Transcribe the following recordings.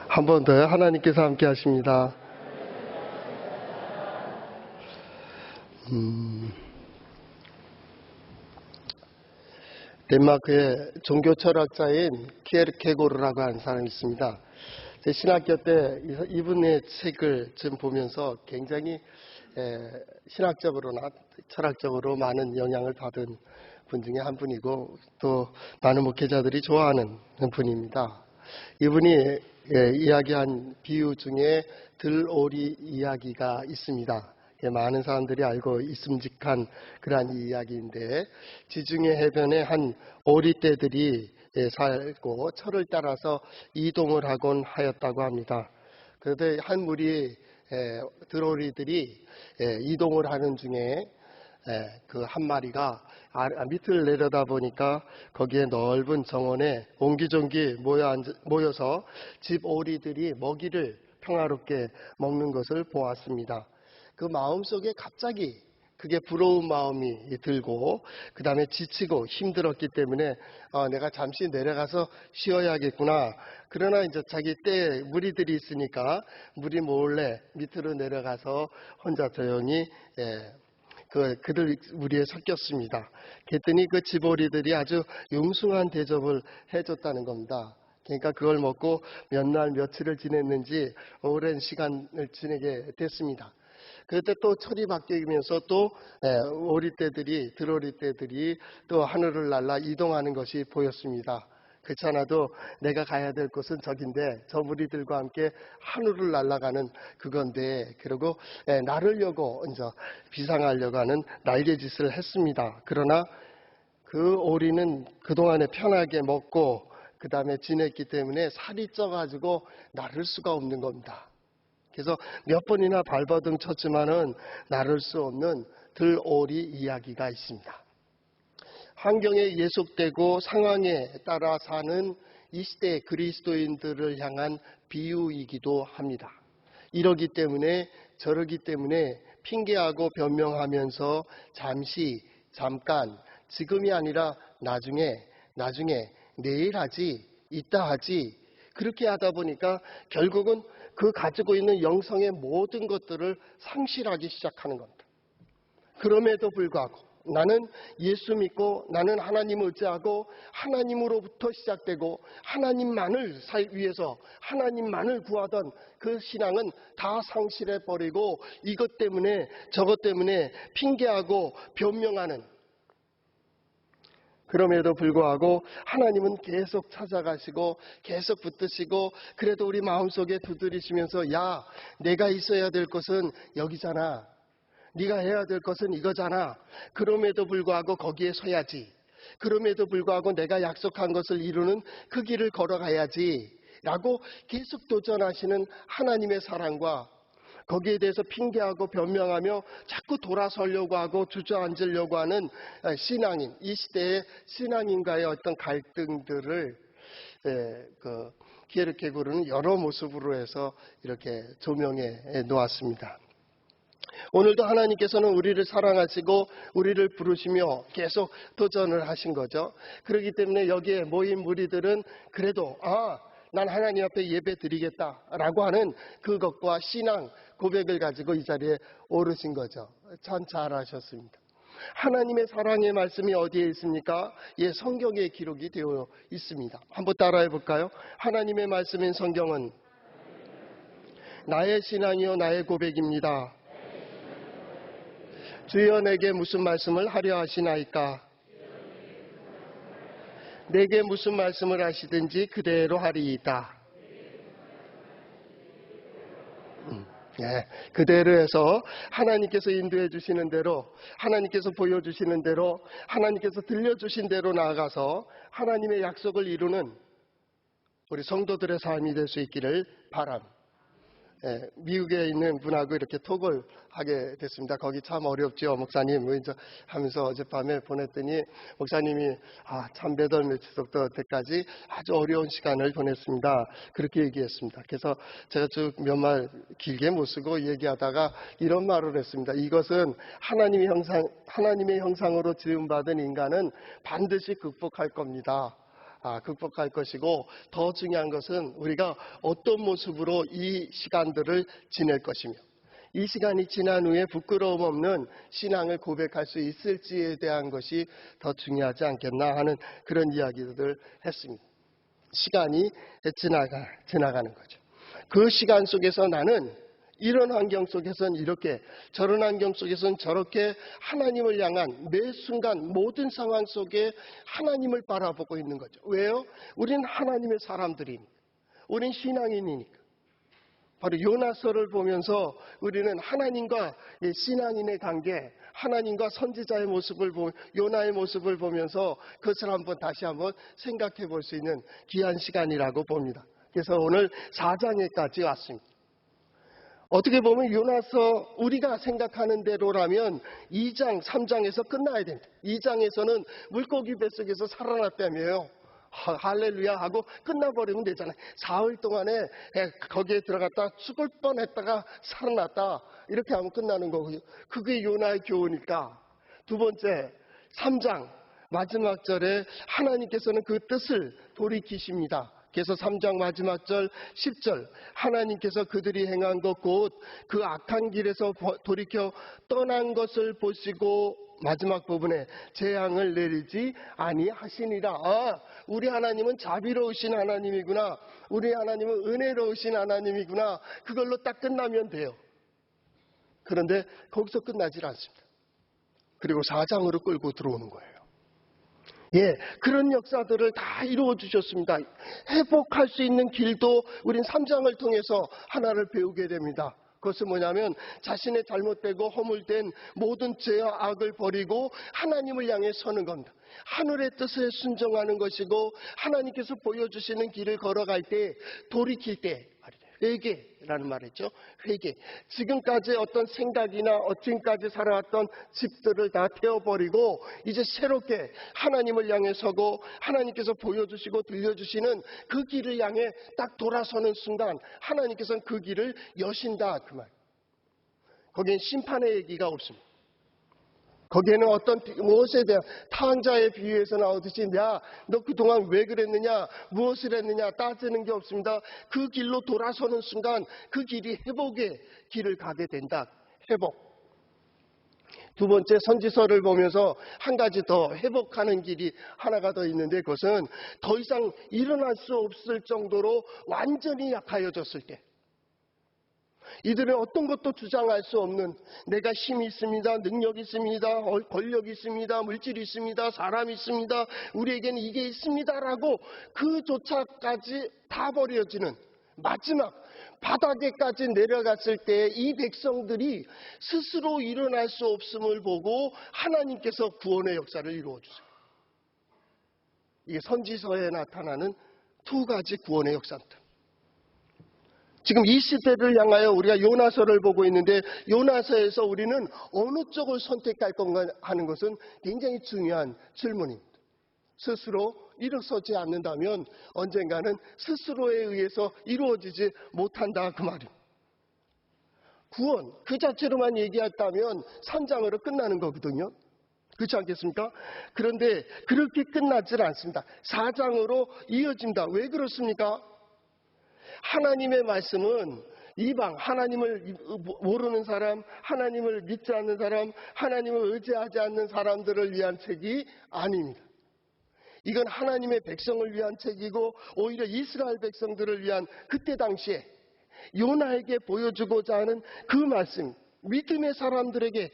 한 번 더요. 하나님께서 함께 하십니다. 덴마크의 종교 철학자인 키에르케고르라고 하는 사람이 있습니다. 제 신학교 때 이분의 책을 좀 보면서 굉장히 신학적으로나 철학적으로 많은 영향을 받은 분 중에 한 분이고 또 많은 목회자들이 좋아하는 분입니다. 이분이 이야기한 비유 중에 들오리 이야기가 있습니다. 많은 사람들이 알고 있음직한 그러한 이야기인데, 지중해 해변에 한 오리떼들이 살고 철을 따라서 이동을 하곤 하였다고 합니다. 그런데 한 무리 들오리들이 이동을 하는 중에 그 한 마리가 밑을 내려다 보니까 거기에 넓은 정원에 옹기종기 모여서 집 오리들이 먹이를 평화롭게 먹는 것을 보았습니다. 그 마음속에 갑자기 그게 부러운 마음이 들고 그 다음에 지치고 힘들었기 때문에 내가 잠시 내려가서 쉬어야겠구나. 그러나 이제 자기 때 무리들이 있으니까 무리 몰래 밑으로 내려가서 혼자 조용히 그들 무리에 섞였습니다. 그랬더니 그 집오리들이 아주 융숭한 대접을 해줬다는 겁니다. 그러니까 그걸 먹고 몇 날 며칠을 지냈는지 오랜 시간을 지내게 됐습니다. 그때 또 철이 바뀌면서 또 들오리떼들이 또 하늘을 날아 이동하는 것이 보였습니다. 그렇지 않아도 내가 가야 될 곳은 저긴데 저 무리들과 함께 하늘을 날아가는 그건데, 그리고 나르려고 이제 비상하려고 하는 날개짓을 했습니다. 그러나 그 오리는 그동안에 편하게 먹고 그 다음에 지냈기 때문에 살이 쪄가지고 나를 수가 없는 겁니다. 그래서 몇 번이나 발버둥 쳤지만은 나를 수 없는 들오리 이야기가 있습니다. 환경에 예속되고 상황에 따라 사는 이 시대의 그리스도인들을 향한 비유이기도 합니다. 이러기 때문에 저러기 때문에 핑계하고 변명하면서 잠깐 지금이 아니라 나중에 내일 하지, 이따 하지, 그렇게 하다 보니까 결국은 그 가지고 있는 영성의 모든 것들을 상실하기 시작하는 겁니다. 그럼에도 불구하고 나는 예수 믿고 나는 하나님 의지하고 하나님으로부터 시작되고 하나님만을 위해서 하나님만을 구하던 그 신앙은 다 상실해버리고 이것 때문에 저것 때문에 핑계하고 변명하는, 그럼에도 불구하고 하나님은 계속 찾아가시고 계속 붙드시고 그래도 우리 마음속에 두드리시면서 야, 내가 있어야 될 것은 여기잖아. 네가 해야 될 것은 이거잖아. 그럼에도 불구하고 거기에 서야지. 그럼에도 불구하고 내가 약속한 것을 이루는 그 길을 걸어가야지 라고 계속 도전하시는 하나님의 사랑과 거기에 대해서 핑계하고 변명하며 자꾸 돌아서려고 하고 주저앉으려고 하는 신앙인, 이 시대의 신앙인과의 어떤 갈등들을 키에르케고르는 여러 모습으로 해서 이렇게 조명해 놓았습니다. 오늘도 하나님께서는 우리를 사랑하시고 우리를 부르시며 계속 도전을 하신 거죠. 그렇기 때문에 여기에 모인 무리들은 그래도 난 하나님 앞에 예배 드리겠다라고 하는 그것과 신앙 고백을 가지고 이 자리에 오르신 거죠. 참 잘하셨습니다. 하나님의 사랑의 말씀이 어디에 있습니까? 성경에 기록이 되어 있습니다. 한번 따라해 볼까요? 하나님의 말씀인 성경은 나의 신앙이요 나의 고백입니다. 주여 내게 무슨 말씀을 하려 하시나이까? 내게 무슨 말씀을 하시든지 그대로 하리이다. 그대로 해서 하나님께서 인도해 주시는 대로, 하나님께서 보여주시는 대로, 하나님께서 들려주신 대로 나아가서 하나님의 약속을 이루는 우리 성도들의 삶이 될 수 있기를 바랍니다. 미국에 있는 분하고 이렇게 톡을 하게 됐습니다. 거기 참 어렵죠, 목사님. 하면서 어젯밤에 보냈더니 목사님이 참 몇 월 며칠부터 때까지 아주 어려운 시간을 보냈습니다. 그렇게 얘기했습니다. 그래서 제가 쭉 몇 말 길게 못 쓰고 얘기하다가 이런 말을 했습니다. 이것은 하나님의 형상으로 지음받은 인간은 반드시 극복할 겁니다. 극복할 것이고, 더 중요한 것은 우리가 어떤 모습으로 이 시간들을 지낼 것이며, 이 시간이 지난 후에 부끄러움 없는 신앙을 고백할 수 있을지에 대한 것이 더 중요하지 않겠나 하는 그런 이야기들을 했습니다. 시간이 지나가는 거죠. 그 시간 속에서 나는 이런 환경 속에서는 이렇게, 저런 환경 속에서는 저렇게 하나님을 향한 매 순간 모든 상황 속에 하나님을 바라보고 있는 거죠. 왜요? 우리는 하나님의 사람들이니까. 우린 신앙인이니까. 바로 요나서를 보면서 우리는 하나님과 신앙인의 관계, 하나님과 선지자의 모습을 요나의 모습을 보면서 그것을 다시 한번 생각해 볼 수 있는 귀한 시간이라고 봅니다. 그래서 오늘 4장에까지 왔습니다. 어떻게 보면 요나서 우리가 생각하는 대로라면 2장, 3장에서 끝나야 됩니다. 2장에서는 물고기 뱃속에서 살아났다며요. 할렐루야 하고 끝나버리면 되잖아요. 사흘 동안에 거기에 들어갔다 죽을 뻔했다가 살아났다, 이렇게 하면 끝나는 거고요. 그게 요나의 교훈일까? 두 번째, 3장 마지막 절에 하나님께서는 그 뜻을 돌이키십니다. 그래서 3장 마지막 절 10절, 하나님께서 그들이 행한 것 곧 그 악한 길에서 돌이켜 떠난 것을 보시고 마지막 부분에 재앙을 내리지 아니하시니라. 우리 하나님은 자비로우신 하나님이구나, 우리 하나님은 은혜로우신 하나님이구나, 그걸로 딱 끝나면 돼요. 그런데 거기서 끝나질 않습니다. 그리고 4장으로 끌고 들어오는 거예요. 그런 역사들을 다 이루어 주셨습니다. 회복할 수 있는 길도 우린 3장을 통해서 하나를 배우게 됩니다. 그것은 뭐냐면 자신의 잘못되고 허물된 모든 죄와 악을 버리고 하나님을 향해 서는 겁니다. 하늘의 뜻에 순종하는 것이고, 하나님께서 보여주시는 길을 걸어갈 때, 돌이킬 때 회개라는 말이죠. 회개. 지금까지 어떤 생각이나 지금까지 살아왔던 집들을 다 태워버리고 이제 새롭게 하나님을 향해 서고, 하나님께서 보여주시고 들려주시는 그 길을 향해 딱 돌아서는 순간 하나님께서는 그 길을 여신다, 그 말. 거기엔 심판의 얘기가 없습니다. 거기에는 무엇에 대한 탕자의 비유에서 나오듯이 야, 너 그동안 왜 그랬느냐, 무엇을 했느냐 따지는 게 없습니다. 그 길로 돌아서는 순간 그 길이 회복의 길을 가게 된다. 회복. 두 번째, 선지서를 보면서 한 가지 더 회복하는 길이 하나가 더 있는데, 그것은 더 이상 일어날 수 없을 정도로 완전히 약하여졌을 때, 이들은 어떤 것도 주장할 수 없는, 내가 힘이 있습니다, 능력이 있습니다, 권력이 있습니다, 물질이 있습니다, 사람이 있습니다, 우리에게는 이게 있습니다라고 그조차까지 다 버려지는 마지막 바닥에까지 내려갔을 때 이 백성들이 스스로 일어날 수 없음을 보고 하나님께서 구원의 역사를 이루어주세요. 이게 선지서에 나타나는 두 가지 구원의 역사입니다. 지금 이 시대를 향하여 우리가 요나서를 보고 있는데, 요나서에서 우리는 어느 쪽을 선택할 건가 하는 것은 굉장히 중요한 질문입니다. 스스로 일어서지 않는다면 언젠가는 스스로에 의해서 이루어지지 못한다, 그 말입니다. 구원 그 자체로만 얘기했다면 3장으로 끝나는 거거든요. 그렇지 않겠습니까? 그런데 그렇게 끝나질 않습니다. 4장으로 이어집니다. 왜 그렇습니까? 하나님의 말씀은 이방, 하나님을 모르는 사람, 하나님을 믿지 않는 사람, 하나님을 의지하지 않는 사람들을 위한 책이 아닙니다. 이건 하나님의 백성을 위한 책이고, 오히려 이스라엘 백성들을 위한, 그때 당시에 요나에게 보여주고자 하는 그 말씀, 믿음의 사람들에게,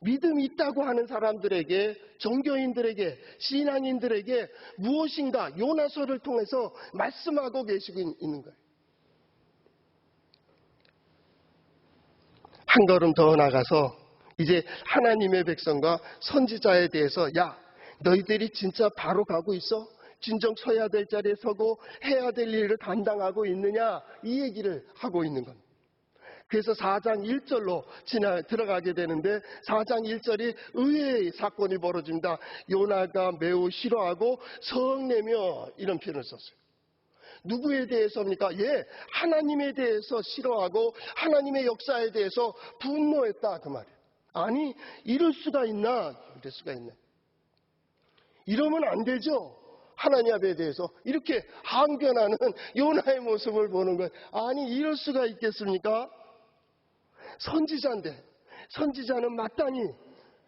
믿음이 있다고 하는 사람들에게, 종교인들에게, 신앙인들에게 무엇인가 요나서를 통해서 말씀하고 계시고 있는 거예요. 한 걸음 더 나가서 이제 하나님의 백성과 선지자에 대해서, 야, 너희들이 진짜 바로 가고 있어? 진정 서야 될 자리에 서고 해야 될 일을 감당하고 있느냐? 이 얘기를 하고 있는 겁니다. 그래서 4장 1절로 들어가게 되는데 4장 1절이 의외의 사건이 벌어집니다. 요나가 매우 싫어하고 성내며 이런 표현을 썼어요. 누구에 대해서입니까? 하나님에 대해서 싫어하고 하나님의 역사에 대해서 분노했다 그 말이에요. 아니 이럴 수가 있나? 이럴 수가 있네. 이러면 안 되죠. 하나님 앞에 대해서 이렇게 항변하는 요나의 모습을 보는 거예요. 아니 이럴 수가 있겠습니까? 선지자인데 선지자는 마땅히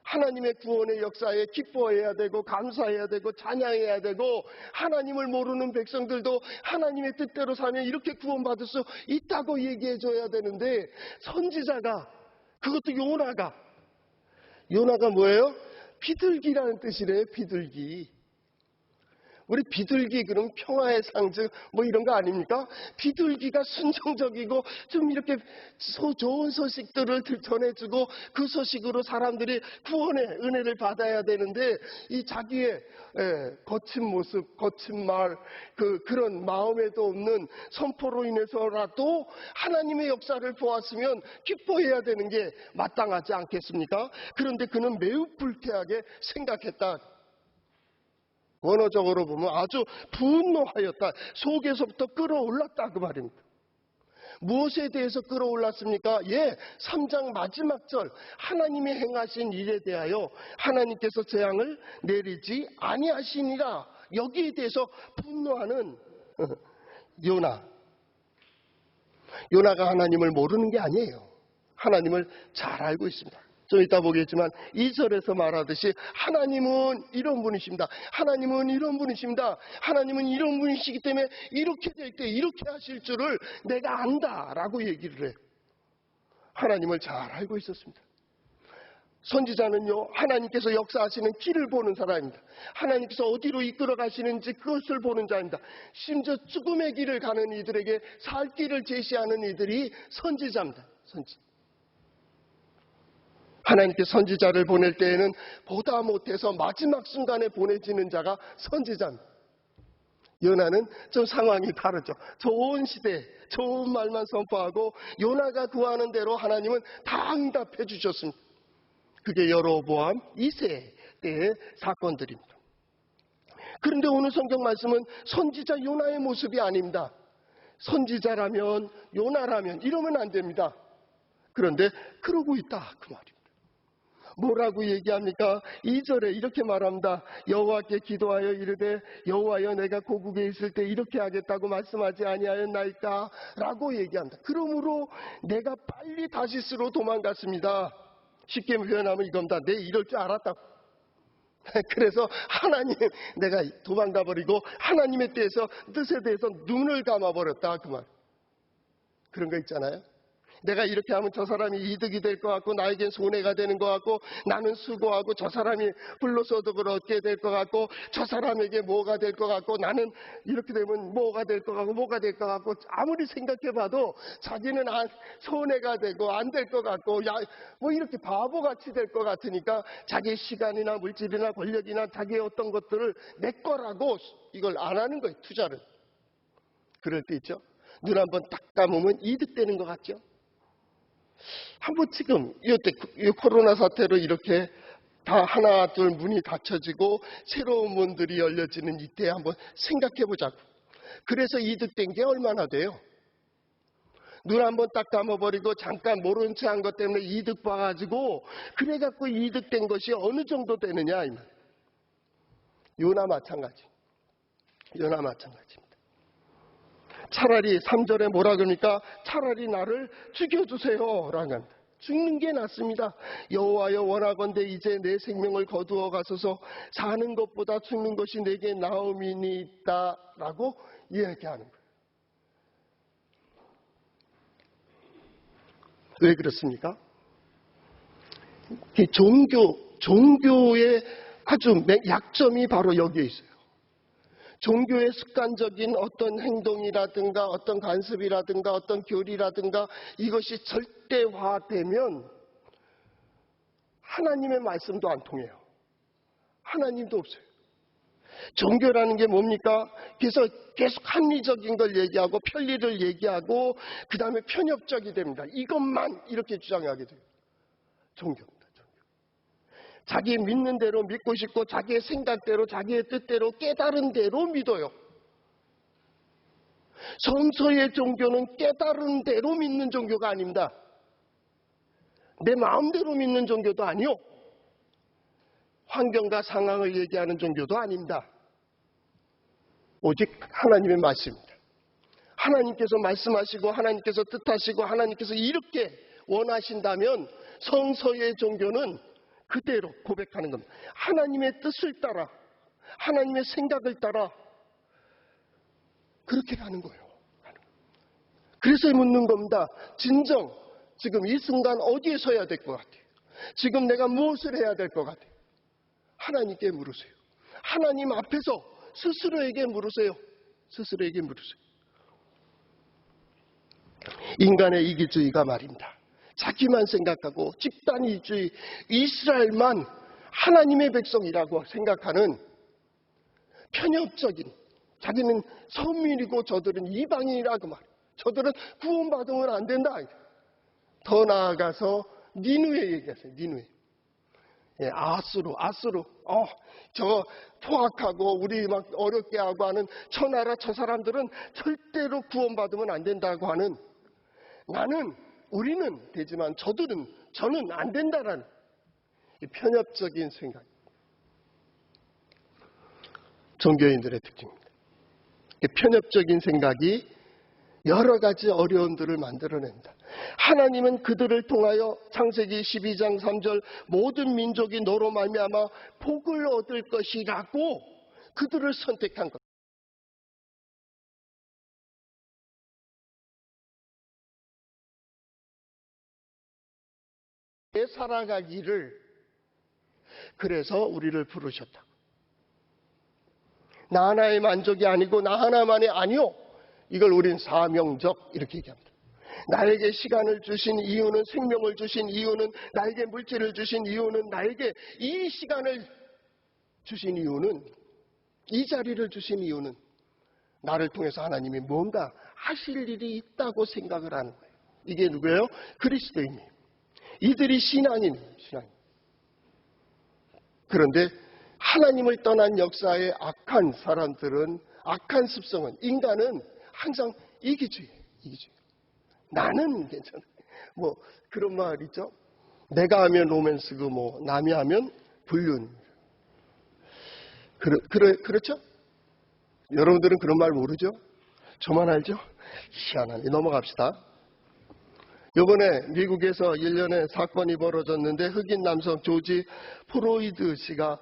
하나님의 구원의 역사에 기뻐해야 되고 감사해야 되고 찬양해야 되고 하나님을 모르는 백성들도 하나님의 뜻대로 살면 이렇게 구원받을 수 있다고 얘기해 줘야 되는데 선지자가 그것도 요나가 뭐예요? 비둘기라는 뜻이래요. 비둘기. 우리 비둘기 그럼 평화의 상징 뭐 이런 거 아닙니까? 비둘기가 순종적이고 좀 이렇게 좋은 소식들을 전해주고 그 소식으로 사람들이 구원의 은혜를 받아야 되는데 이 자기의 거친 모습, 거친 말, 그런 마음에도 없는 선포로 인해서라도 하나님의 역사를 보았으면 기뻐해야 되는 게 마땅하지 않겠습니까? 그런데 그는 매우 불쾌하게 생각했다. 원어적으로 보면 아주 분노하였다. 속에서부터 끌어올랐다 그 말입니다. 무엇에 대해서 끌어올랐습니까? 3장 마지막 절 하나님이 행하신 일에 대하여 하나님께서 재앙을 내리지 아니하시니라. 여기에 대해서 분노하는 요나가 하나님을 모르는 게 아니에요. 하나님을 잘 알고 있습니다. 좀 이따 보겠지만 2절에서 말하듯이 하나님은 이런 분이십니다. 하나님은 이런 분이십니다. 하나님은 이런 분이시기 때문에 이렇게 될 때 이렇게 하실 줄을 내가 안다라고 얘기를 해요. 하나님을 잘 알고 있었습니다. 선지자는요, 하나님께서 역사하시는 길을 보는 사람입니다. 하나님께서 어디로 이끌어 가시는지 그것을 보는 자입니다. 심지어 죽음의 길을 가는 이들에게 살 길을 제시하는 이들이 선지자입니다. 하나님께서 선지자를 보낼 때에는 보다 못해서 마지막 순간에 보내지는 자가 선지자입니다. 요나는 좀 상황이 다르죠. 좋은 시대, 좋은 말만 선포하고 요나가 구하는 대로 하나님은 다 응답해 주셨습니다. 그게 여로보암 2세 때의 사건들입니다. 그런데 오늘 성경 말씀은 선지자 요나의 모습이 아닙니다. 선지자라면 요나라면 이러면 안 됩니다. 그런데 그러고 있다 그 말입니다. 뭐라고 얘기합니까? 2절에 이렇게 말합니다. 여호와께 기도하여 이르되 여호와여 내가 고국에 있을 때 이렇게 하겠다고 말씀하지 아니하였나이까? 라고 얘기합니다. 그러므로 내가 빨리 다시스로 도망갔습니다. 쉽게 표현하면 이겁니다. 내 이럴 줄 알았다. 그래서 하나님 내가 도망가 버리고 하나님의 뜻에 대해서 눈을 감아버렸다 그 말. 그런 거 있잖아요. 내가 이렇게 하면 저 사람이 이득이 될 것 같고 나에겐 손해가 되는 것 같고 나는 수고하고 저 사람이 불로소득을 얻게 될 것 같고 저 사람에게 뭐가 될 것 같고 나는 이렇게 되면 뭐가 될 것 같고 아무리 생각해봐도 자기는 손해가 되고 안 될 것 같고 뭐 이렇게 바보같이 될 것 같으니까 자기의 시간이나 물질이나 권력이나 자기의 어떤 것들을 내 거라고 이걸 안 하는 거예요. 투자를. 그럴 때 있죠. 눈 한번 딱 감으면 이득되는 것 같죠. 한번 지금 이때 코로나 사태로 이렇게 다 하나 둘 문이 닫혀지고 새로운 문들이 열려지는 이때 한번 생각해 보자고. 그래서 이득된 게 얼마나 돼요? 눈 한번 딱 감아버리고 잠깐 모른 체 한 것 때문에 이득 봐가지고 그래갖고 이득된 것이 어느 정도 되느냐 이 말. 요나 마찬가지입니다. 차라리 3절에 뭐라 그러니까 차라리 나를 죽여주세요 라고 합니다. 죽는 게 낫습니다. 여호와여 원하건대 이제 내 생명을 거두어 가소서. 사는 것보다 죽는 것이 내게 나음이니이다 라고 이야기하는 거예요. 왜 그렇습니까? 종교의 아주 약점이 바로 여기에 있어요. 종교의 습관적인 어떤 행동이라든가 어떤 간섭이라든가 어떤 교리라든가 이것이 절대화되면 하나님의 말씀도 안 통해요. 하나님도 없어요. 종교라는 게 뭡니까? 그래서 계속 합리적인 걸 얘기하고 편리를 얘기하고 그 다음에 편협적이 됩니다. 이것만 이렇게 주장하게 돼요. 종교입니다. 종교. 자기 믿는 대로 믿고 싶고 자기의 생각대로 자기의 뜻대로 깨달은 대로 믿어요. 성서의 종교는 깨달은 대로 믿는 종교가 아닙니다. 내 마음대로 믿는 종교도 아니요. 환경과 상황을 얘기하는 종교도 아닙니다. 오직 하나님의 말씀입니다. 하나님께서 말씀하시고 하나님께서 뜻하시고 하나님께서 이렇게 원하신다면 성서의 종교는 그대로 고백하는 겁니다. 하나님의 뜻을 따라 하나님의 생각을 따라 그렇게 가는 거예요. 그래서 묻는 겁니다. 진정 지금 이 순간 어디에 서야 될 것 같아요? 지금 내가 무엇을 해야 될 것 같아요? 하나님께 물으세요. 하나님 앞에서 스스로에게 물으세요. 스스로에게 물으세요. 인간의 이기주의가 말입니다. 자기만 생각하고 집단이주의, 이스라엘만 하나님의 백성이라고 생각하는 편협적인, 자기는 선민이고 저들은 이방인이라고 말해요. 저들은 구원받으면 안 된다. 더 나아가서 니누에 얘기하세요. 니누에. 예, 아수르. 저 포악하고 우리 막 어렵게 하고 하는 천하라 저 사람들은 절대로 구원받으면 안 된다고 하는, 우리는 되지만 저는 안 된다라는 편협적인 생각. 종교인들의 특징입니다. 편협적인 생각이 여러 가지 어려움들을 만들어냅니다. 하나님은 그들을 통하여 창세기 12장 3절 모든 민족이 너로 말미암아 복을 얻을 것이라고 그들을 선택한 것. 살아가기를 그래서 우리를 부르셨다. 나 하나의 만족이 아니고 나 하나만이 아니요. 이걸 우린 사명적 이렇게 얘기합니다. 나에게 시간을 주신 이유는, 생명을 주신 이유는, 나에게 물질을 주신 이유는, 나에게 이 시간을 주신 이유는, 이 자리를 주신 이유는 나를 통해서 하나님이 뭔가 하실 일이 있다고 생각을 하는 거예요. 이게 누구예요? 그리스도인이에요. 이들이 신앙인이에요. 그런데 하나님을 떠난 역사의 악한 사람들은, 악한 습성은, 인간은 항상 이기주의예요. 나는 괜찮아. 뭐 그런 말 있죠. 내가 하면 로맨스고 남이 하면 불륜. 그렇죠? 여러분들은 그런 말 모르죠? 저만 알죠? 희한하네. 넘어갑시다. 이번에 미국에서 1년에 사건이 벌어졌는데 흑인 남성 조지 프로이드 씨가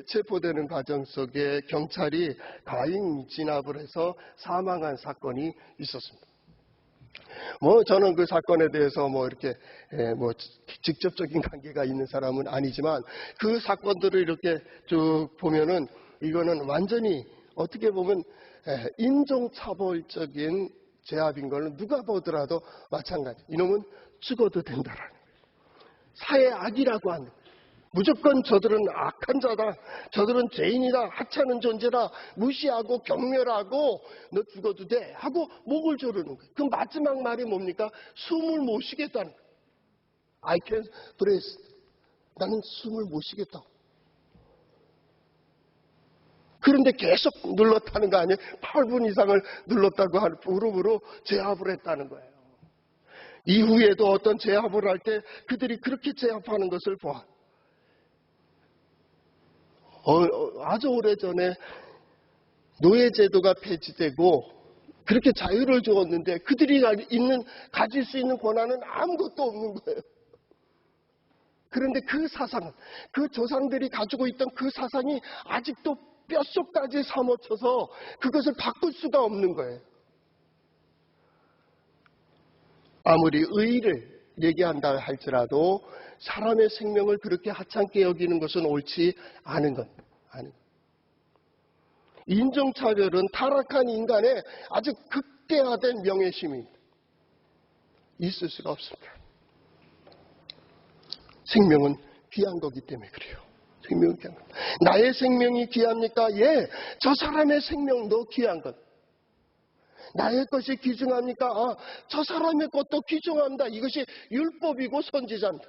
체포되는 과정 속에 경찰이 가인 진압을 해서 사망한 사건이 있었습니다. 저는 그 사건에 대해서 이렇게 직접적인 관계가 있는 사람은 아니지만 그 사건들을 이렇게 쭉 보면은 이거는 완전히 어떻게 보면 인종차별적인 제압인 걸로 누가 보더라도 마찬가지. 이놈은 죽어도 된다라는 거예요. 사회 악이라고 하는 거예요. 무조건 저들은 악한 자다. 저들은 죄인이다. 하찮은 존재다. 무시하고 경멸하고 너 죽어도 돼. 하고 목을 조르는 거예요. 그 마지막 말이 뭡니까? 숨을 못 쉬겠다는 거예요. I can't breathe. 나는 숨을 못 쉬겠다고. 그런데 계속 눌렀다는 거 아니에요? 8분 이상을 눌렀다고 하는 무릎으로 제압을 했다는 거예요. 이후에도 어떤 제압을 할 때 그들이 그렇게 제압하는 것을 봐. 아주 오래전에 노예제도가 폐지되고 그렇게 자유를 주었는데 그들이 가질 수 있는 권한은 아무것도 없는 거예요. 그런데 그 사상은, 그 조상들이 가지고 있던 그 사상이 아직도 뼛속까지 사무쳐서 그것을 바꿀 수가 없는 거예요. 아무리 의의를 얘기한다 할지라도 사람의 생명을 그렇게 하찮게 여기는 것은 옳지 않은 것. 인종차별은 타락한 인간의 아주 극대화된 명예심입니다. 있을 수가 없습니다. 생명은 귀한 거기 때문에 그래요. 생명이 귀한 것. 나의 생명이 귀합니까? 예, 저 사람의 생명도 귀한 것. 나의 것이 귀중합니까? 아, 저 사람의 것도 귀중합니다. 이것이 율법이고 선지자입니다.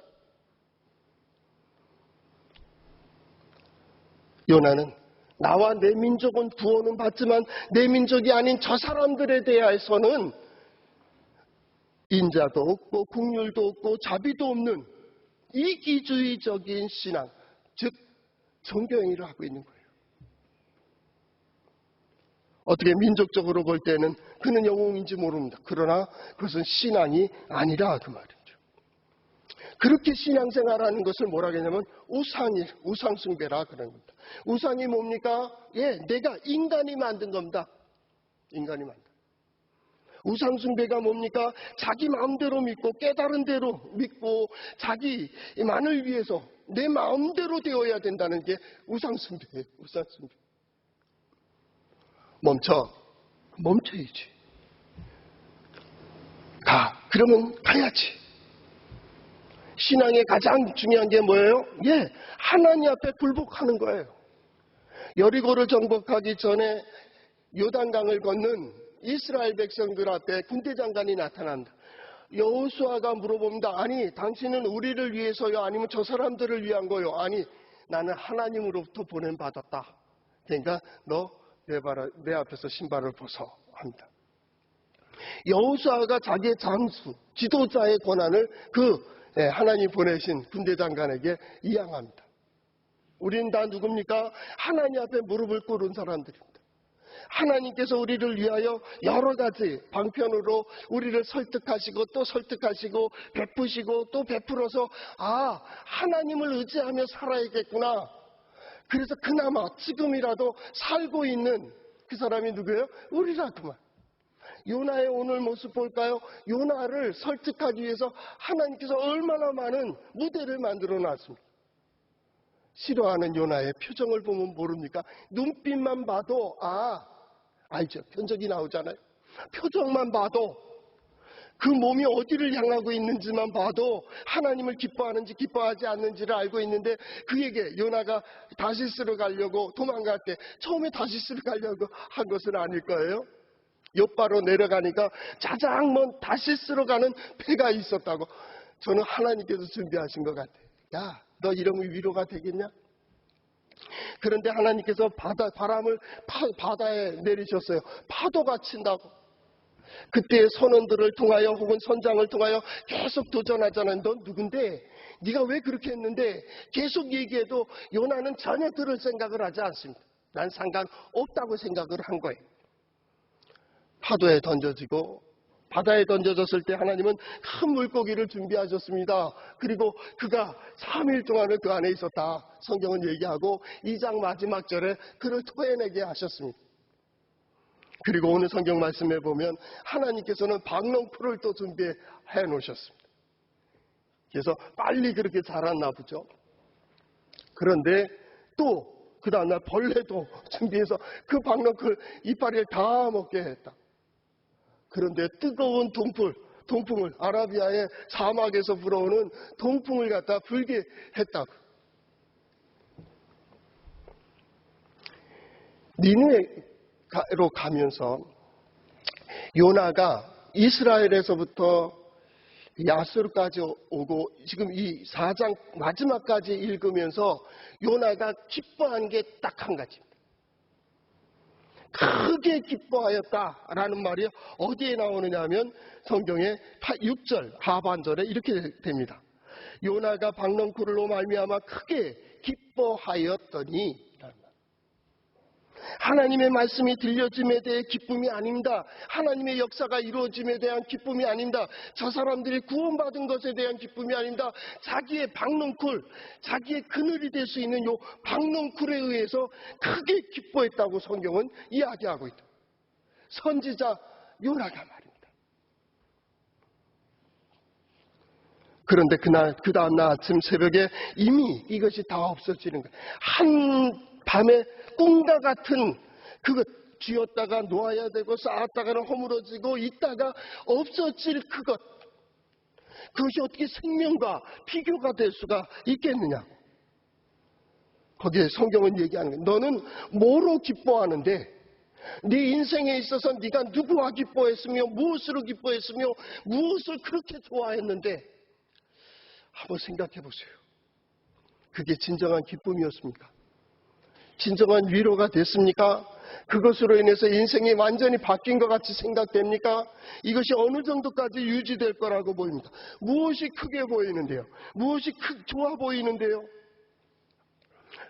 요나는 나와 내 민족은 구원은 받지만 내 민족이 아닌 저 사람들에 대해서는 인자도 없고 긍휼도 없고 자비도 없는 이기주의적인 신앙, 즉 정교행위를 하고 있는 거예요. 어떻게 민족적으로 볼 때는 그는 영웅인지 모릅니다. 그러나 그것은 신앙이 아니라 그 말이죠. 그렇게 신앙생활하는 것을 뭐라 하냐면 우상숭배라 그러는 겁니다. 우상이 뭡니까? 예, 내가 인간이 만든 겁니다. 인간이 만든. 우상숭배가 뭡니까? 자기 마음대로 믿고 깨달은 대로 믿고 자기만을 위해서 내 마음대로 되어야 된다는 게 우상숭배예요. 우상숭배. 멈춰야지. 그러면 가야지. 신앙의 가장 중요한 게 뭐예요? 예, 하나님 앞에 굴복하는 거예요. 여리고를 정복하기 전에 요단강을 건넌 이스라엘 백성들 앞에 군대 장관이 나타난다. 여호수아가 물어봅니다. 아니, 당신은 우리를 위해서요? 아니면 저 사람들을 위한 거요? 아니, 나는 하나님으로부터 보냄받았다. 그러니까 너 내 앞에서 신발을 벗어 합니다. 여호수아가 자기의 장수, 지도자의 권한을 하나님 보내신 군대 장관에게 이양합니다. 우리는 다 누굽니까? 하나님 앞에 무릎을 꿇은 사람들입니다. 하나님께서 우리를 위하여 여러 가지 방편으로 우리를 설득하시고 또 설득하시고 베푸시고 또 베풀어서 하나님을 의지하며 살아야겠구나. 그래서 그나마 지금이라도 살고 있는 그 사람이 누구예요? 우리라구만. 요나의 오늘 모습 볼까요? 요나를 설득하기 위해서 하나님께서 얼마나 많은 무대를 만들어 놨습니까? 싫어하는 요나의 표정을 보면 모릅니까? 눈빛만 봐도 알죠. 견적이 나오잖아요. 표정만 봐도 그 몸이 어디를 향하고 있는지만 봐도 하나님을 기뻐하는지 기뻐하지 않는지를 알고 있는데 그에게 요나가 다시스로 가려고 도망갈 때 처음에 다시스로 가려고 한 것은 아닐 거예요. 옆바로 내려가니까 가장 먼 다시스로 가는 배가 있었다고. 저는 하나님께서 준비하신 것 같아요. 야, 너 이러면 위로가 되겠냐? 그런데 하나님께서 바람을 바다에 내리셨어요. 파도가 친다고. 그때 선원들을 통하여 혹은 선장을 통하여 계속 도전하잖아요. 넌 누군데? 네가 왜 그렇게 했는데? 계속 얘기해도 요나는 전혀 들을 생각을 하지 않습니다. 난 상관없다고 생각을 한 거예요. 파도에 던져지고 바다에 던져졌을 때 하나님은 큰 물고기를 준비하셨습니다. 그리고 그가 3일 동안을 그 안에 있었다. 성경은 얘기하고 2장 마지막 절에 그를 토해내게 하셨습니다. 그리고 오늘 성경 말씀에 보면 하나님께서는 박농풀을 또 준비해 놓으셨습니다. 그래서 빨리 그렇게 자랐나 보죠. 그런데 또 그 다음날 벌레도 준비해서 그 박농풀 이파리를 다 먹게 했다. 그런데 뜨거운 동풍을 아라비아의 사막에서 불어오는 동풍을 갖다 불게 했다고. 니느웨로 가면서 요나가 이스라엘에서부터 야스루까지 오고 지금 이 4장 마지막까지 읽으면서 요나가 기뻐한 게 딱 한 가지입니다. 크게 기뻐하였다라는 말이 어디에 나오느냐 하면 성경의 6절 하반절에 이렇게 됩니다. 요나가 박넝쿨로 말미암아 크게 기뻐하였더니 하나님의 말씀이 들려짐에 대해 기쁨이 아닙니다. 하나님의 역사가 이루어짐에 대한 기쁨이 아닙니다. 저 사람들이 구원받은 것에 대한 기쁨이 아닙니다. 자기의 박넝쿨, 자기의 그늘이 될 수 있는 요 박넝쿨에 의해서 크게 기뻐했다고 성경은 이야기하고 있다. 선지자 요나가 말입니다. 그런데 그 다음날 아침 새벽에 이미 이것이 다 없어지는 거예요. 한 밤에 꿈과 같은 그것 쥐었다가 놓아야 되고 쌓았다가는 허물어지고 있다가 없어질 그것이 어떻게 생명과 비교가 될 수가 있겠느냐. 거기에 성경은 얘기하는 거예요. 너는 뭐로 기뻐하는데? 네 인생에 있어서 네가 누구와 기뻐했으며 무엇으로 기뻐했으며 무엇을 그렇게 좋아했는데 한번 생각해 보세요. 그게 진정한 기쁨이었습니까? 진정한 위로가 됐습니까? 그것으로 인해서 인생이 완전히 바뀐 것 같이 생각됩니까? 이것이 어느 정도까지 유지될 거라고 보입니다. 무엇이 크게 보이는데요? 무엇이 좋아 보이는데요?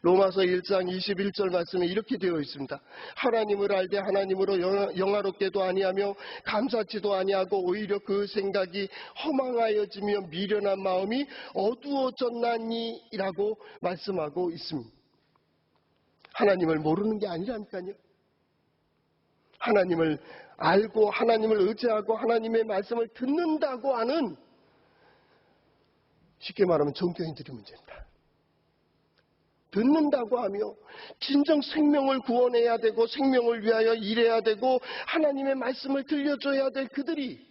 로마서 1장 21절 말씀에 이렇게 되어 있습니다. 하나님을 알되 하나님으로 영화롭게도 아니하며 감사치도 아니하고 오히려 그 생각이 허망하여지며 미련한 마음이 어두워졌나니라고 말씀하고 있습니다. 하나님을 모르는 게 아니라니까요. 하나님을 알고 하나님을 의지하고 하나님의 말씀을 듣는다고 하는, 쉽게 말하면 종교인들의 문제입니다. 듣는다고 하며 진정 생명을 구원해야 되고 생명을 위하여 일해야 되고 하나님의 말씀을 들려줘야 될 그들이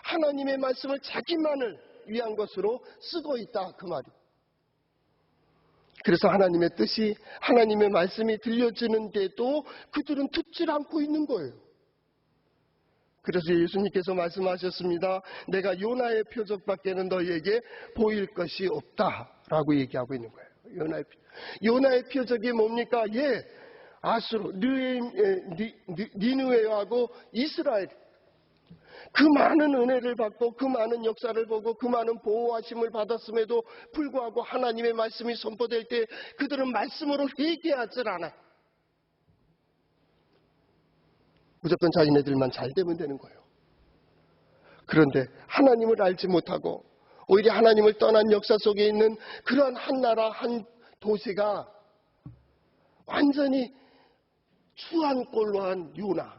하나님의 말씀을 자기만을 위한 것으로 쓰고 있다, 그 말이. 그래서 하나님의 뜻이, 하나님의 말씀이 들려지는데도 그들은 듣질 않고 있는 거예요. 그래서 예수님께서 말씀하셨습니다. 내가 요나의 표적밖에는 너희에게 보일 것이 없다라고 얘기하고 있는 거예요. 요나의 표적이 뭡니까? 아수르, 니느웨하고 이스라엘, 그 많은 은혜를 받고 그 많은 역사를 보고 그 많은 보호하심을 받았음에도 불구하고 하나님의 말씀이 선포될 때 그들은 말씀으로 회개하질 않아. 무조건 자기네들만 잘 되면 되는 거예요. 그런데 하나님을 알지 못하고 오히려 하나님을 떠난 역사 속에 있는 그러한 한 나라, 한 도시가 완전히 추한 꼴로 한 요나.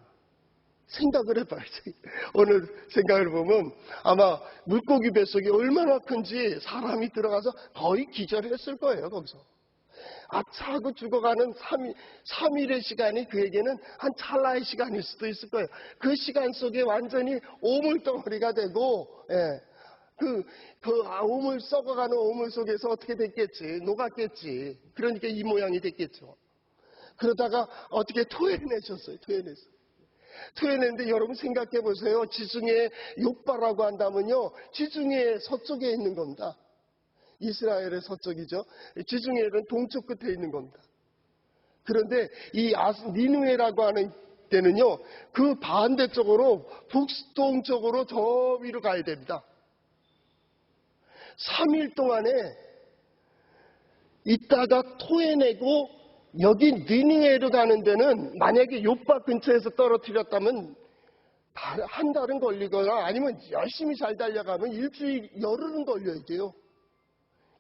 생각을 해봐야지. 오늘 생각을 보면 아마 물고기 뱃속이 얼마나 큰지 사람이 들어가서 거의 기절했을 거예요, 거기서. 아차 하고 죽어가는 3일의 시간이 그에게는 한 찰나의 시간일 수도 있을 거예요. 그 시간 속에 완전히 오물덩어리가 되고, 썩어가는 오물 속에서 어떻게 됐겠지? 녹았겠지. 그러니까 이 모양이 됐겠죠. 그러다가 어떻게 토해내셨어요. 토해냈는데 여러분 생각해 보세요. 지중해 욥바라고 한다면요, 지중해 서쪽에 있는 겁니다. 이스라엘의 서쪽이죠. 지중해는 동쪽 끝에 있는 겁니다. 그런데 이 니느웨라고 하는 데는요, 그 반대쪽으로 북동쪽으로 저 위로 가야 됩니다. 3일 동안에 있다가 토해내고, 여기 니느웨로 가는 데는 만약에 욥바 근처에서 떨어뜨렸다면 한 달은 걸리거나 아니면 열심히 잘 달려가면 일주일, 열흘은 걸려야 돼요.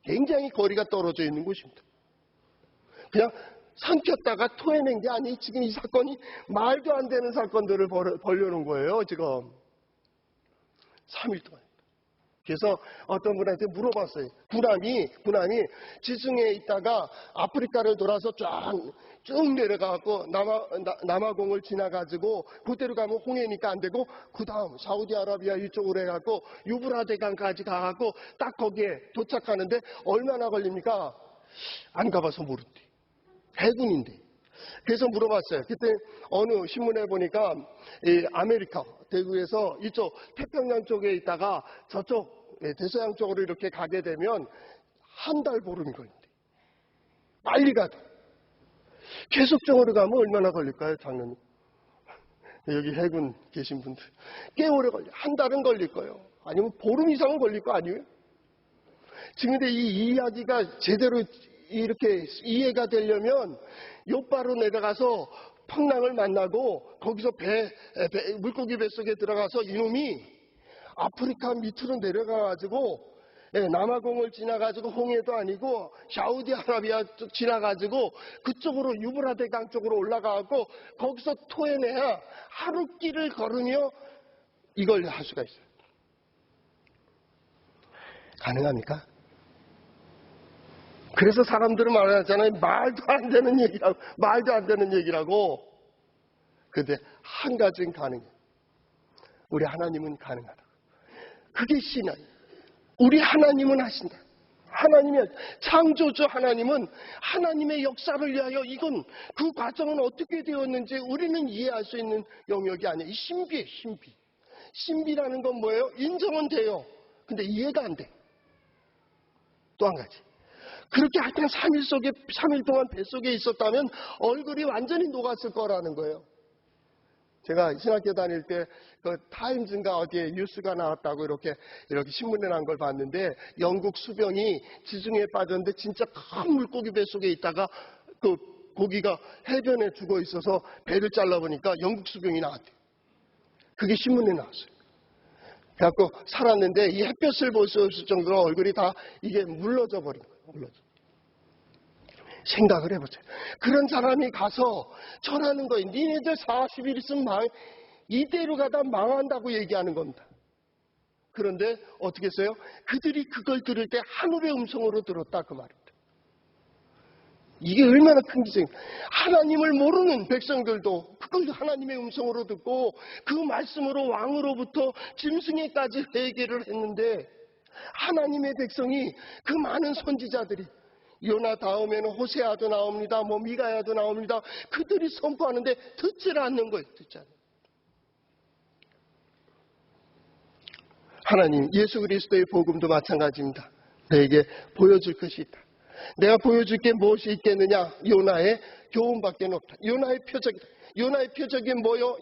굉장히 거리가 떨어져 있는 곳입니다. 그냥 삼켰다가 토해낸 게 아니, 지금 이 사건이 말도 안 되는 사건들을 벌여놓은 거예요, 지금. 3일 동안. 그래서 어떤 분한테 물어봤어요. 군함이 지중해에 있다가 아프리카를 돌아서 쭉 내려가고 남아공을 지나가지고 그대로 가면 홍해니까 안 되고, 그 다음 사우디아라비아 이쪽으로 해갖고 유브라데강까지 가갖고 딱 거기에 도착하는데 얼마나 걸립니까? 안 가봐서 모른대. 해군인데. 그래서 물어봤어요. 그때 어느 신문에 보니까 이 아메리카 대구에서 이쪽 태평양 쪽에 있다가 저쪽 대서양 쪽으로 이렇게 가게 되면 한 달 보름이 걸린대. 빨리 가도. 계속적으로 가면 얼마나 걸릴까요, 장로님? 여기 해군 계신 분들. 꽤 오래 걸려. 한 달은 걸릴 거예요. 아니면 보름 이상은 걸릴 거 아니에요? 지금 근데 이 이야기가 제대로 이렇게 이해가 되려면 욥바로 내려가서 풍랑을 만나고 거기서 물고기 뱃속에 들어가서 이놈이 아프리카 밑으로 내려가가지고 남아공을 지나가지고 홍해도 아니고 사우디아라비아 쪽 지나가지고 그쪽으로 유브라데강 쪽으로 올라가고 거기서 토해내야 하루 길을 걸으며 이걸 할 수가 있어요. 가능합니까? 그래서 사람들은 말하잖아요. 말도 안 되는 얘기라고. 그런데 한 가지는 가능해요. 우리 하나님은 가능하다. 그게 신앙이에요. 우리 하나님은 하신다. 하나님의 창조주 하나님은 하나님의 역사를 위하여 이건 그 과정은 어떻게 되었는지 우리는 이해할 수 있는 영역이 아니에요. 이 신비예요, 신비. 신비라는 건 뭐예요? 인정은 돼요. 근데 이해가 안 돼. 또 한 가지. 그렇게 하여튼 3일 동안 뱃속에 있었다면 얼굴이 완전히 녹았을 거라는 거예요. 제가 신학교 다닐 때 그 타임즈인가 어디에 뉴스가 나왔다고 이렇게 신문에 난 걸 봤는데 영국 수병이 지중해에 빠졌는데 진짜 큰 물고기 뱃속에 있다가 그 고기가 해변에 죽어 있어서 배를 잘라보니까 영국 수병이 나왔대요. 그게 신문에 나왔어요. 그래갖고 살았는데 이 햇볕을 볼 수 없을 정도로 얼굴이 다 이게 물러져 버린 거예요. 물러져. 생각을 해보세요. 그런 사람이 가서 전하는 거예요. 니네들 40일 있으면 이대로 가다 망한다고 얘기하는 겁니다. 그런데 어떻게 했어요? 그들이 그걸 들을 때 하늘의 음성으로 들었다 그 말입니다. 이게 얼마나 큰 기적이에요. 하나님을 모르는 백성들도 그걸 하나님의 음성으로 듣고 그 말씀으로 왕으로부터 짐승에까지 회개를 했는데 하나님의 백성이 그 많은 선지자들이 요나 다음에는 호세아도 나옵니다. 미가야도 나옵니다. 그들이 선포하는데 듣지를 않는 거예요. 듣지 않는 거예요. 하나님 예수 그리스도의 복음도 마찬가지입니다. 너에게 보여줄 것이 있다. 내가 보여줄 게 무엇이 있겠느냐? 요나의 교훈밖에 없다. 요나의 표적이다. 요나의 표적이 뭐요?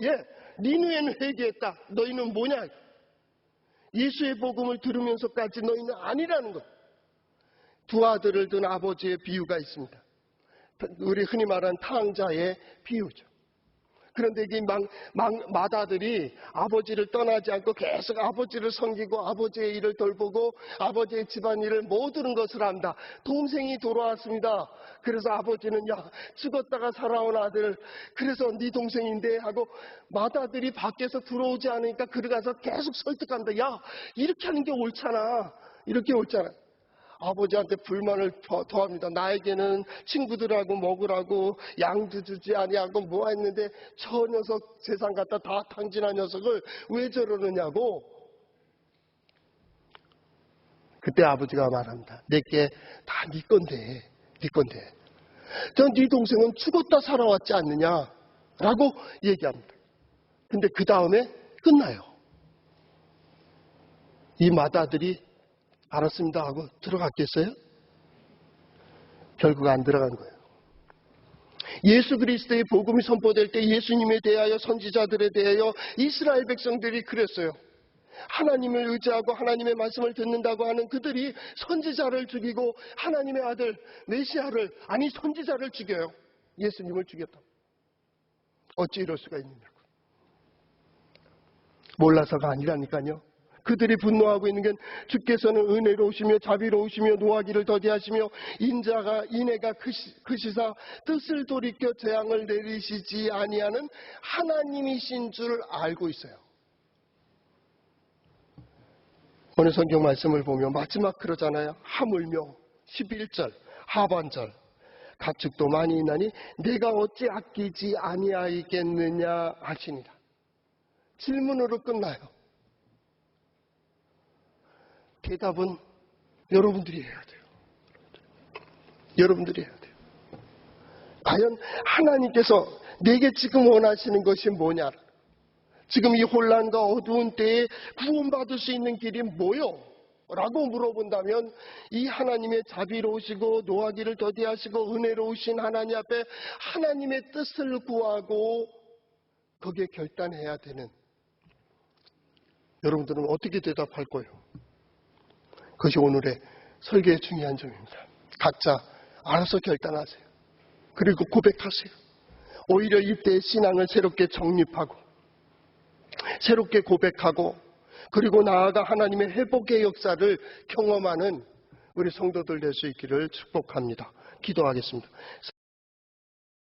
니누에는 회개했다. 너희는 뭐냐? 예수의 복음을 들으면서까지 너희는 아니라는 것. 두 아들을 둔 아버지의 비유가 있습니다. 우리 흔히 말하는 탕자의 비유죠. 그런데 이 맏아들이 아버지를 떠나지 않고 계속 아버지를 섬기고 아버지의 일을 돌보고 아버지의 집안일을 모든 것을 한다. 동생이 돌아왔습니다. 그래서 아버지는 죽었다가 살아온 아들 그래서 네 동생인데 하고 맏아들이 밖에서 들어오지 않으니까 그러가서 계속 설득한다. 이렇게 하는 게 옳잖아. 이렇게 옳잖아. 아버지한테 불만을 더합니다. 나에게는 친구들하고 먹으라고 양도 주지 아니하고 뭐 했는데 저 녀석 세상 갖다 다 탕진한 녀석을 왜 저러느냐고. 그때 아버지가 말합니다. 내게 다 네 건데 네 건데 네 동생은 죽었다 살아왔지 않느냐 라고 얘기합니다. 근데 그 다음에 끝나요. 이 맏아들이 알았습니다 하고 들어갔겠어요? 결국 안 들어간 거예요. 예수 그리스도의 복음이 선포될 때 예수님에 대하여 선지자들에 대하여 이스라엘 백성들이 그랬어요. 하나님을 의지하고 하나님의 말씀을 듣는다고 하는 그들이 선지자를 죽이고 하나님의 아들 메시아를 선지자를 죽여요. 예수님을 죽였다. 어찌 이럴 수가 있느냐고. 몰라서가 아니라니까요. 그들이 분노하고 있는 건 주께서는 은혜로우시며 자비로우시며 노하기를 더디하시며 인애가 크시사 뜻을 돌이켜 재앙을 내리시지 아니하는 하나님이신 줄 알고 있어요. 오늘 성경 말씀을 보면 마지막 그러잖아요. 하물며 11절 하반절 가축도 많이 있나니 내가 어찌 아끼지 아니하겠느냐 하시니라. 질문으로 끝나요. 대답은 여러분들이 해야 돼요. 여러분들이 해야 돼요. 과연 하나님께서 내게 지금 원하시는 것이 뭐냐? 지금 이 혼란과 어두운 때에 구원받을 수 있는 길이 뭐요? 라고 물어본다면 이 하나님의 자비로우시고 노하기를 더디하시고 은혜로우신 하나님 앞에 하나님의 뜻을 구하고 거기에 결단해야 되는 여러분들은 어떻게 대답할 거예요? 그것이 오늘의 설교의 중요한 점입니다. 각자 알아서 결단하세요. 그리고 고백하세요. 오히려 이때의 신앙을 새롭게 정립하고 새롭게 고백하고 그리고 나아가 하나님의 회복의 역사를 경험하는 우리 성도들 될 수 있기를 축복합니다. 기도하겠습니다.